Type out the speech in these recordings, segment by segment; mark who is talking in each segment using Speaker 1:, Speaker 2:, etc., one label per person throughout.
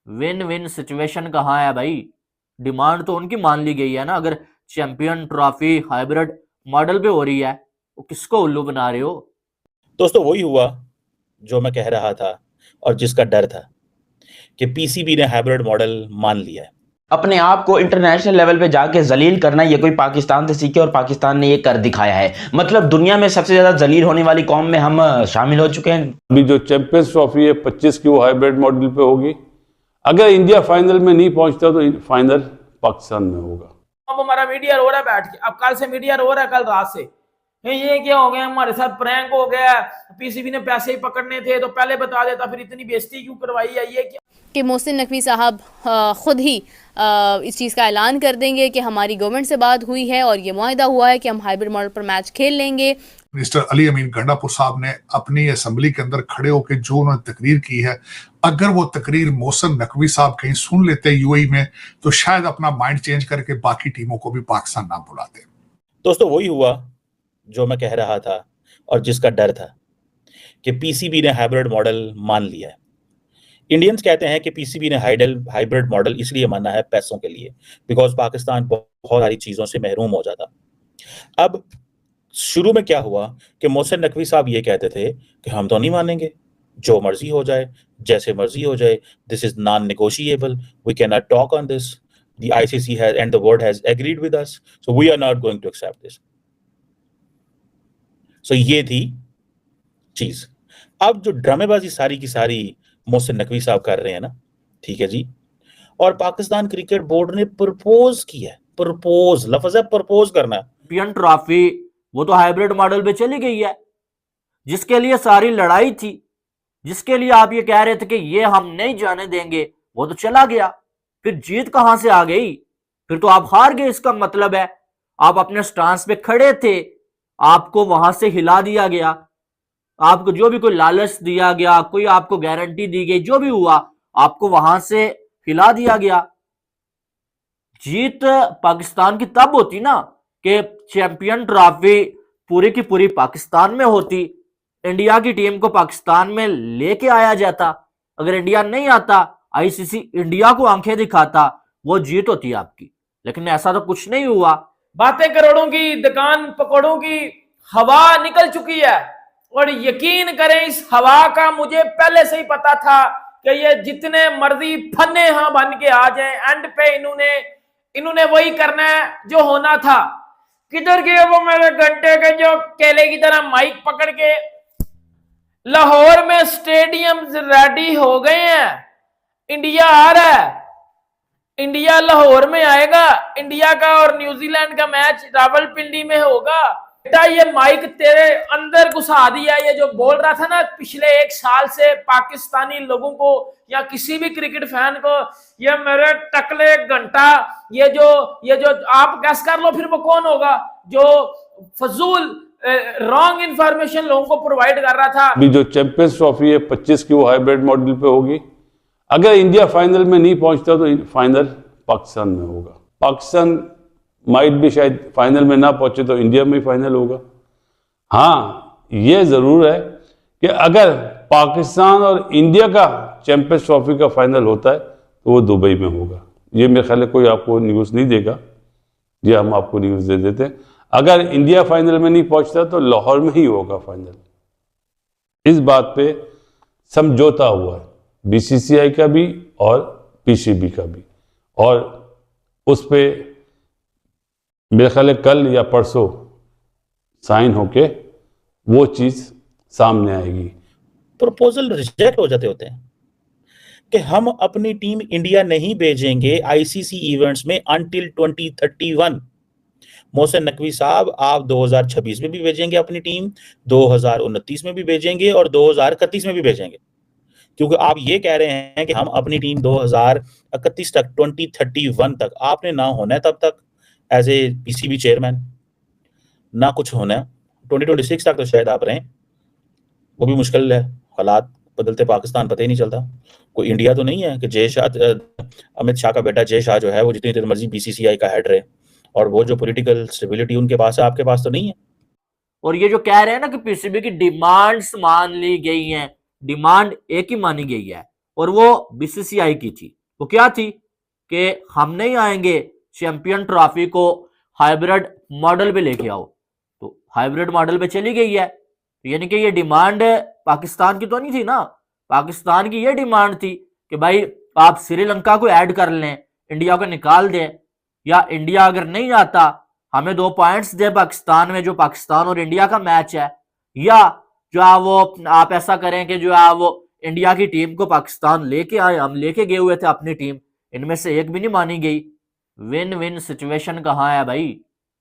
Speaker 1: Win win situation कहाँ है भाई? डिमांड तो उनकी मान ली गई है ना। अगर चैंपियन ट्रॉफी हाइब्रिड मॉडल पे हो रही है, वो किसको उल्लू बना रहे हो?
Speaker 2: दोस्तों वही हुआ जो मैं कह रहा था और जिसका डर था कि पीसीबी ने हाइब्रिड मॉडल मान लिया है।
Speaker 3: अपने आप को इंटरनेशनल लेवल पे जाके जलील करना, ये कोई पाकिस्तान से सीखे और पाकिस्तान ने ये कर दिखाया है। मतलब दुनिया में सबसे ज्यादा जलील होने वाली कौम में हम शामिल हो चुके हैं।
Speaker 4: अभी जो चैंपियंस ट्रॉफी है 25 की, वो हाइब्रिड मॉडल पे होगी। अगर इंडिया फाइनल में नहीं पहुंचता तो फाइनल पाकिस्तान में होगा।
Speaker 5: अब हमारा मीडिया रो रहा है बैठ के, अब कल से मीडिया रो रहा है, कल रात से ये क्या हो गया, हमारे साथ प्रैंक हो गया, पीसीबी ने पैसे ही पकड़ने थे तो पहले बता देता, फिर इतनी बेइज्जती क्यों करवाई है, ये क्या?
Speaker 6: कि मोहसिन नकवी साहब खुद ही इस चीज़ का ऐलान कर देंगे कि हमारी गवर्नमेंट से बात हुई है और ये मुआहिदा हुआ है कि हम हाइब्रिड मॉडल पर मैच खेल लेंगे।
Speaker 7: मिनिस्टर अली अमीन गंडापुर साहब ने अपनी असेंबली के अंदर खड़े होकर जो उन्होंने तकरीर की है, अगर वो तकरीर मोहसिन नकवी साहब कहीं सुन लेते यूएई में तो शायद अपना माइंड चेंज करके बाकी टीमों को भी पाकिस्तान ना बुलाते।
Speaker 2: दोस्तों वही हुआ जो मैं कह रहा था और जिसका डर था कि पीसीबी ने हाइब्रिड मॉडल मान लिया है। इंडियंस कहते हैं कि पीसीबी ने हाइब्रिड मॉडल इसलिए माना है पैसों के लिए, बिकॉज पाकिस्तान बहुत सारी चीजों से महरूम हो जाता। अब शुरू में क्या हुआ कि मोहसिन नकवी साहब ये कहते थे कि हम तो नहीं मानेंगे, जो मर्जी हो जाए, जैसे मर्जी हो जाए, this is non negotiable, we can not talk on this, the ICC has and the world has agreed with us, so we are not going to accept this. So ये थी चीज। अब जो ड्रामेबाजी सारी की सारी मोहसिन नकवी साहब कर रहे हैं ना, ठीक है जी, और पाकिस्तान क्रिकेट बोर्ड ने प्रपोज किया है, प्रपोज लफ्ज है, प्रपोज करना।
Speaker 1: चैंपियन ट्रॉफी वो तो हाइब्रिड मॉडल पे चली गई है, जिसके लिए सारी लड़ाई थी, जिसके लिए आप ये कह रहे थे कि ये हम नहीं जाने देंगे, वो तो चला गया। फिर जीत कहां से आ गई? फिर तो आप हार गए। इसका मतलब है आप अपने स्टांस पे खड़े थे, आपको वहां से हिला दिया गया, आपको जो भी कोई लालच दिया गया, कोई आपको गारंटी दी गई, जो भी हुआ आपको वहां से हिला दिया गया। जीत पाकिस्तान की तब होती ना कि चैंपियन ट्रॉफी पूरी की पूरी पाकिस्तान में होती, इंडिया की टीम को पाकिस्तान में लेके आया जाता। अगर इंडिया नहीं आता, आईसीसी इंडिया को आंखें दिखाता, वो जीत होती आपकी। लेकिन ऐसा तो कुछ नहीं हुआ।
Speaker 5: बातें करोड़ों की, दुकान पकौड़ों की, हवा निकल चुकी है। और यकीन करें, इस हवा का मुझे पहले से ही पता था कि ये जितने मर्जी फन्ने हाँ बन के आ जाए, एंड पे इन्होंने वही करना है जो होना था। किधर गए वो मेरे घंटे के जो केले की तरह माइक पकड़ के? लाहौर में स्टेडियम रेडी हो गए हैं, इंडिया आ रहा है, इंडिया लाहौर में आएगा, इंडिया का और न्यूजीलैंड का मैच रावलपिंडी में होगा। बेटा ये माइक तेरे अंदर घुसा दिया। ये जो बोल रहा था ना पिछले 1 साल से पाकिस्तानी लोगों को या किसी भी क्रिकेट फैन को, ये मेरे टकले घंटा, ये जो आप गैस कर लो फिर वो कौन होगा जो फजूल रॉन्ग इंफॉर्मेशन लोगों को प्रोवाइड कर रहा था।
Speaker 4: अभी जो चैंपियंस ट्रॉफी है 25 की, वो हाइब्रिड मॉडल पे होगी। अगर इंडिया फाइनल में नहीं पहुंचता तो फाइनल पाकिस्तान में होगा। पाकिस्तान माइट भी शायद फाइनल में ना पहुंचे तो इंडिया में ही फाइनल होगा। हाँ, ये जरूर है कि अगर पाकिस्तान और इंडिया का चैंपियंस ट्रॉफी का फाइनल होता है तो वो दुबई में होगा। ये मेरे ख्याल है कोई आपको न्यूज़ नहीं देगा, ये हम आपको न्यूज़ दे देते हैं। अगर इंडिया फाइनल में नहीं पहुंचता तो लाहौर में ही होगा फाइनल। इस बात पे समझौता हुआ है बीसीसीआई का भी और पीसीबी का भी, और उस पर मेरे ख्याल है कल या परसों साइन होके वो चीज सामने आएगी।
Speaker 2: प्रपोजल रिजेक्ट हो जाते होते हैं कि हम अपनी टीम इंडिया नहीं भेजेंगे आईसीसी इवेंट्स में अंटिल 2031। मोहसिन नकवी साहब, आप 2026 में भी भेजेंगे अपनी टीम, 2029 में भी भेजेंगे और 2031 में भी भेजेंगे, क्योंकि आप ये कह रहे हैं कि हम अपनी टीम 2031 तक, 2031 तक आपने ना होना है तब तक एज ए पीसीबी चेयरमैन, ना कुछ होना है 2026 तक तो शायद आप रहें, वो भी मुश्किल है। हालात बदलते पाकिस्तान पता ही नहीं चलता। कोई इंडिया तो नहीं है कि जय शाह, अमित शाह का बेटा जय शाह जो है वो जितनी देर मर्जी बीसीसीआई का हेड रहे, और वो जो पॉलिटिकल स्टेबिलिटी उनके पास है, आपके पास तो नहीं है।
Speaker 1: और ये जो कह रहे हैं ना कि पीसीबी की डिमांड्स मान ली गई हैं, डिमांड एक ही मानी गई है, और वो बीसीसीआई की थी। वो क्या थी कि हम नहीं आएंगे, चैंपियन ट्रॉफी को हाइब्रिड मॉडल पे लेके आओ। तो हाइब्रिड मॉडल पे चली गई है, यानी कि ये डिमांड पाकिस्तान की तो नहीं थी ना। पाकिस्तान की ये डिमांड थी कि भाई आप श्रीलंका को ऐड कर लें, इंडिया को निकाल दें, या इंडिया अगर नहीं आता हमें 2 पॉइंट्स दे पाकिस्तान में, जो पाकिस्तान और इंडिया का मैच है, या जो है वो आप ऐसा करें कि जो है वो इंडिया की टीम को पाकिस्तान लेके आए। हम लेके गए हुए थे अपनी टीम, इनमें से एक भी नहीं मानी गई। विन विन सिचुएशन कहाँ है भाई?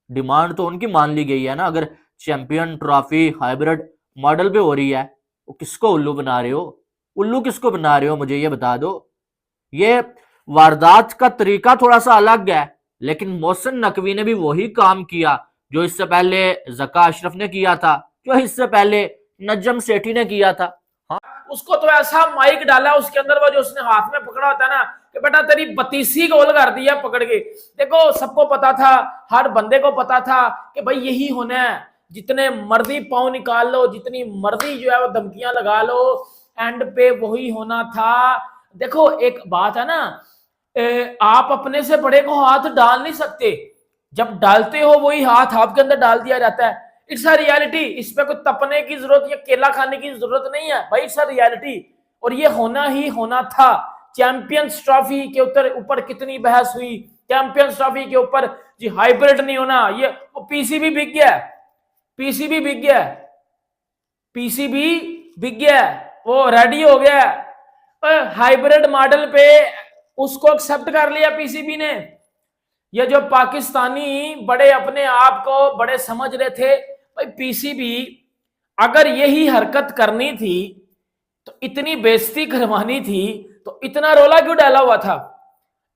Speaker 1: डिमांड तो उनकी मान ली गई है ना। अगर चैंपियन ट्रॉफी हाइब्रिड मॉडल पे हो रही है, वो किसको उल्लू बना रहे हो? उल्लू किसको बना रहे हो, मुझे ये बता दो। ये वारदात का तरीका थोड़ा सा अलग है, लेकिन मोहसिन नकवी ने भी वही काम किया जो इससे पहले जका अशरफ ने किया था, जो इससे पहले नजम सेठी ने किया था।
Speaker 5: उसको तो ऐसा माइक डाला उसके अंदर, वो जो उसने हाथ में पकड़ा होता है ना, कि बेटा तेरी 32 गोल कर दिया पकड़ के। देखो सबको पता था, हर बंदे को पता था कि भाई यही होना है। जितने मर्जी पाँव निकाल लो, जितनी मर्जी जो है वो धमकियां लगा लो, एंड पे वही होना था। देखो एक बात है ना, आप अपने से बड़े को हाथ डाल नहीं सकते, जब डालते हो वही हाथ आपके अंदर डाल दिया जाता है। इट्स अ रियलिटी, इस पे कोई तपने की जरूरत या केला खाने की जरूरत नहीं है भाई, इट्स अ रियलिटी। और ये होना ही होना था। चैंपियंस ट्रॉफी के ऊपर कितनी बहस हुई, चैंपियंस ट्रॉफी के ऊपर जी हाइब्रिड नहीं होना, ये पीसीबी बिक गया, पीसीबी बिक गया, पीसीबी बिक गया, वो रेडी हो गया हाइब्रिड मॉडल पे, उसको एक्सेप्ट कर लिया पीसीबी ने। ये जो पाकिस्तानी बड़े अपने आप को बड़े समझ रहे थे, भाई पीसीबी अगर यही हरकत करनी थी तो इतनी बेइज्जती करवानी थी, तो इतना रोला क्यों डाला हुआ था,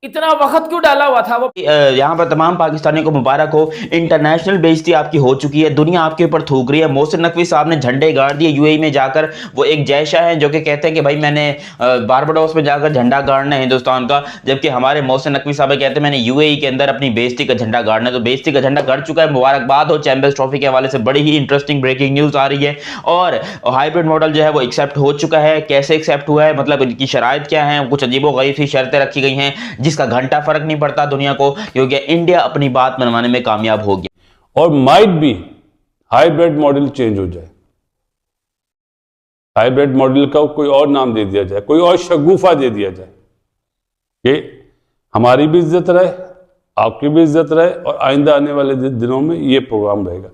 Speaker 5: इतना वक्त क्यों डाला हुआ था? वो
Speaker 3: यहाँ पर तमाम पाकिस्तानियों को मुबारक हो, इंटरनेशनल बेइज्जती आपकी हो चुकी है, दुनिया आपके ऊपर थूक रही है। मोहसिन नकवी साहब ने झंडे गाड़ दिए यूएई में जाकर। वो एक जैशा है जो कि कहते हैं कि भाई मैंने बारबाडोस में जाकर झंडा गाड़ना है हिंदुस्तान का, जबकि हमारे मोहसिन नकवी साहब कहते हैं मैंने यूएई के अंदर अपनी बेइज्जती का झंडा गाड़ना है। तो बेइज्जती का झंडा गड़ चुका है, मुबारकबाद हो। चैंपियंस ट्रॉफी के हवाले से बड़ी ही इंटरेस्टिंग ब्रेकिंग न्यूज आ रही है। और हाइब्रिड मॉडल जो है वो एक्सेप्ट हो चुका है। कैसे एक्सेप्ट हुआ है, मतलब इनकी शराइत क्या है? कुछ अजीबोगरीब सी शर्तें रखी गई हैं जिसका घंटा फर्क नहीं पड़ता दुनिया को, क्योंकि इंडिया अपनी बात मनवाने में कामयाब हो गया।
Speaker 4: और माइट भी हाइब्रिड मॉडल चेंज हो जाए, हाइब्रिड मॉडल का कोई और नाम दे दिया जाए, कोई और शगुफा दे दिया जाए कि हमारी भी इज्जत रहे, आपकी भी इज्जत रहे, और आइंदा आने वाले दिनों में ये प्रोग्राम रहेगा।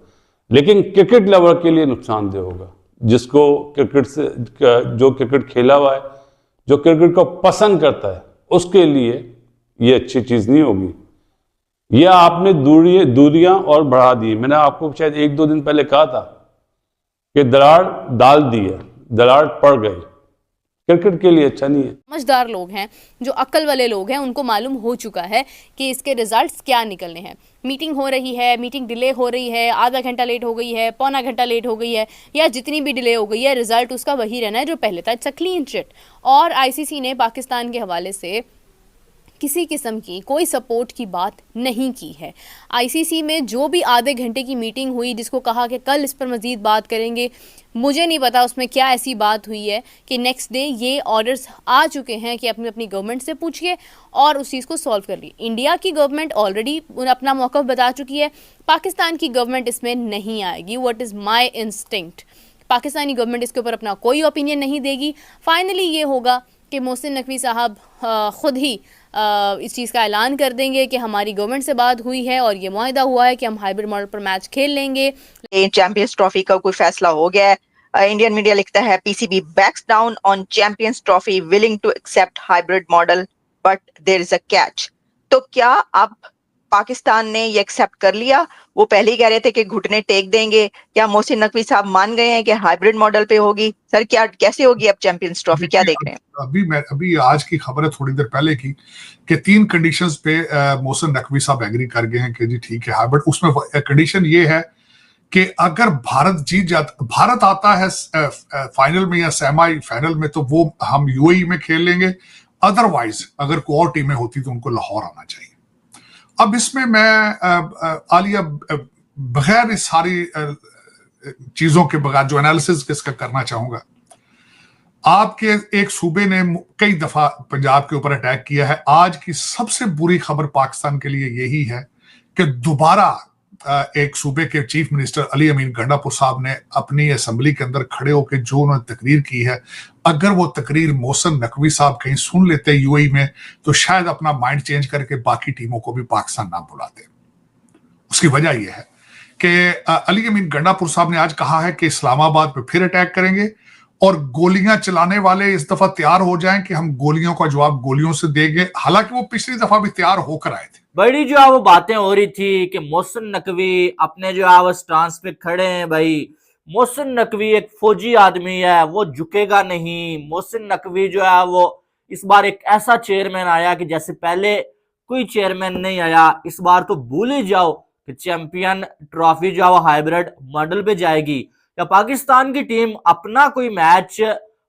Speaker 4: लेकिन क्रिकेट लवर के लिए नुकसानदेह होगा, जिसको क्रिकेट से, जो क्रिकेट खेला हुआ है, जो क्रिकेट को पसंद करता है, उसके लिए ये अच्छी चीज नहीं होगी। ये आपने दूरियां और बढ़ा दी। मैंने आपको शायद 1-2 दिन पहले कहा था कि दरार डाल दी है, दरार पड़ गई, क्रिकेट के लिए अच्छा नहीं है।
Speaker 6: समझदार लोग हैं, जो अक्ल वाले लोग हैं, उनको मालूम हो चुका है कि इसके रिजल्ट्स क्या निकलने हैं। मीटिंग हो रही है, मीटिंग डिले हो रही है, आधा घंटा लेट हो गई है, पौना घंटा लेट हो गई है, या जितनी भी डिले हो गई है, रिजल्ट उसका वही रहना है जो पहले था। It's a clean chit. और आईसीसी ने पाकिस्तान के हवाले से किसी किस्म की कोई सपोर्ट की बात नहीं की है। आईसीसी में जो भी आधे घंटे की मीटिंग हुई, जिसको कहा कि कल इस पर मज़ीद बात करेंगे, मुझे नहीं पता उसमें क्या ऐसी बात हुई है कि नेक्स्ट डे ये ऑर्डर्स आ चुके हैं कि अपनी अपनी गवर्नमेंट से पूछिए और उस चीज़ को सॉल्व कर ली। इंडिया की गवर्नमेंट ऑलरेडी अपना मौक़िफ़ बता चुकी है, पाकिस्तान की गवर्नमेंट इसमें नहीं आएगी। What is my instinct, Pakistani government इसके ऊपर अपना कोई ओपिनियन नहीं देगी। फाइनली ये होगा कि मोहसिन नकवी साहब ख़ुद ही इस चीज़ का ऐलान कर देंगे कि हमारी गवर्नमेंट से बात हुई है और ये मुआहिदा हुआ है कि हम हाइब्रिड मॉडल पर मैच खेल लेंगे।
Speaker 8: चैंपियंस ट्रॉफी का कोई फैसला हो गया है। इंडियन मीडिया लिखता है PCB backs down on Champions Trophy, willing to accept hybrid model but there is a catch. तो क्या अब पाकिस्तान ने ये एक्सेप्ट कर लिया? वो पहले ही कह रहे थे कि घुटने टेक देंगे। क्या मोहसिन नकवी साहब मान गए हैं कि हाइब्रिड मॉडल पे होगी? सर क्या कैसे होगी अब चैंपियंस ट्रॉफी, क्या देख रहे हैं?
Speaker 7: अभी आज की खबर है थोड़ी देर पहले की कि 3 कंडीशंस पे मोहसिन नकवी साहब एग्री कर गए हैं कि जी ठीक है हाइब्रिड। उसमें कंडीशन ये है कि अगर भारत जीत जाता, भारत आता है फाइनल में या सेमी फाइनल में, तो वो हम यूएई में खेल लेंगे। अदरवाइज अगर कोई और टीमें होती तो उनको लाहौर आना चाहिए। अब इसमें मैं आलिया बगैर इस सारी चीजों के बगैर जो एनालिसिस इसका करना चाहूंगा, आपके एक सूबे ने कई दफा पंजाब के ऊपर अटैक किया है। आज की सबसे बुरी खबर पाकिस्तान के लिए यही है कि दोबारा एक सूबे के चीफ मिनिस्टर अली अमीन गंडापुर साहब ने अपनी असेंबली के अंदर खड़े होकर जो उन्होंने तकरीर की है, अगर वो तकरीर मोहसिन नकवी साहब कहीं सुन लेते यूएई में तो शायद अपना माइंड चेंज करके बाकी टीमों को भी पाकिस्तान ना बुलाते। उसकी वजह यह है कि अली अमीन गंडापुर साहब ने आज कहा है कि इस्लामाबाद पे फिर अटैक करेंगे और गोलियां चलाने वाले इस दफा तैयार हो जाएं कि हम गोलियों का जवाब गोलियों से देंगे। हालांकि वो पिछली दफा भी तैयार होकर आए थे।
Speaker 1: बड़ी जो है वो बातें हो रही थी कि मोहसिन नकवी अपने जो है वो स्टांस पे खड़े हैं। भाई मोहसिन नकवी एक फौजी आदमी है, वो झुकेगा नहीं। मोहसिन नकवी जो है वो इस बार एक ऐसा चेयरमैन आया कि जैसे पहले कोई चेयरमैन नहीं आया। इस बार तो भूल ही जाओ कि चैंपियन ट्रॉफी जो है वो हाइब्रिड मॉडल पे जाएगी, या पाकिस्तान की टीम अपना कोई मैच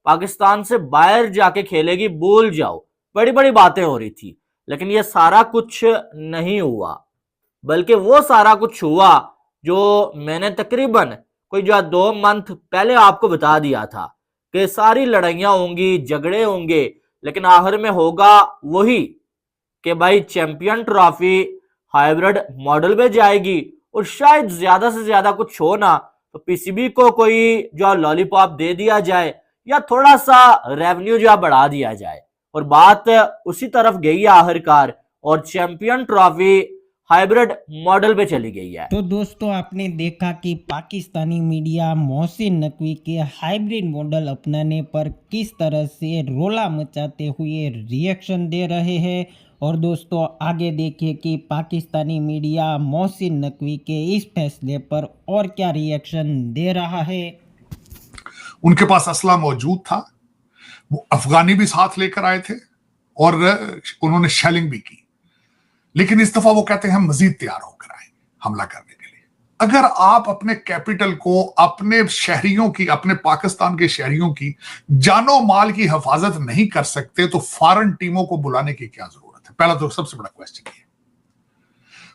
Speaker 1: पाकिस्तान से बाहर जाके खेलेगी, भूल जाओ। बड़ी बड़ी बातें हो रही थी, लेकिन ये सारा कुछ नहीं हुआ, बल्कि वो सारा कुछ हुआ जो मैंने तकरीबन कोई जो 2 मंथ पहले आपको बता दिया था कि सारी लड़ाइयां होंगी, झगड़े होंगे, लेकिन आखिर में होगा वही कि भाई चैंपियन ट्रॉफी हाइब्रिड मॉडल में जाएगी और शायद ज्यादा से ज्यादा कुछ हो ना तो पीसीबी को कोई जो लॉलीपॉप दे दिया जाए या थोड़ा सा रेवेन्यू जो बढ़ा दिया जाए, और बात उसी तरफ गई है आखिरकार, और चैंपियन ट्रॉफी हाइब्रिड मॉडल पे चली गई है।
Speaker 9: तो दोस्तों आपने देखा कि पाकिस्तानी मीडिया मोहसिन नकवी के हाइब्रिड मॉडल अपनाने पर किस तरह से रोला मचाते हुए रिएक्शन दे रहे हैं, और दोस्तों आगे देखिए कि पाकिस्तानी मीडिया मोहसिन नकवी के इस फैसले पर और क्या रिएक्शन दे रहा है।
Speaker 7: उनके पास असला मौजूद था, वो अफगानी भी साथ लेकर आए थे और उन्होंने शेलिंग भी की, लेकिन इस दफा वो कहते हैं हम मजीद तैयार होकर आए हमला करने के लिए। अगर आप अपने कैपिटल को, अपने शहरियों की, अपने पाकिस्तान के शहरियों की जानो माल की हिफाजत नहीं कर सकते तो फॉरेन टीमों को बुलाने की क्या जरूरत है? पहला तो सबसे बड़ा क्वेश्चन ये।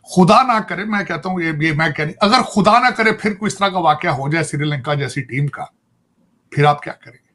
Speaker 7: खुदा ना करे, मैं कहता हूं ये मैं कह नहीं, अगर खुदा ना करे फिर कोई इस तरह का वाकया हो जाए श्रीलंका जैसी टीम का, फिर आप क्या करेंगे?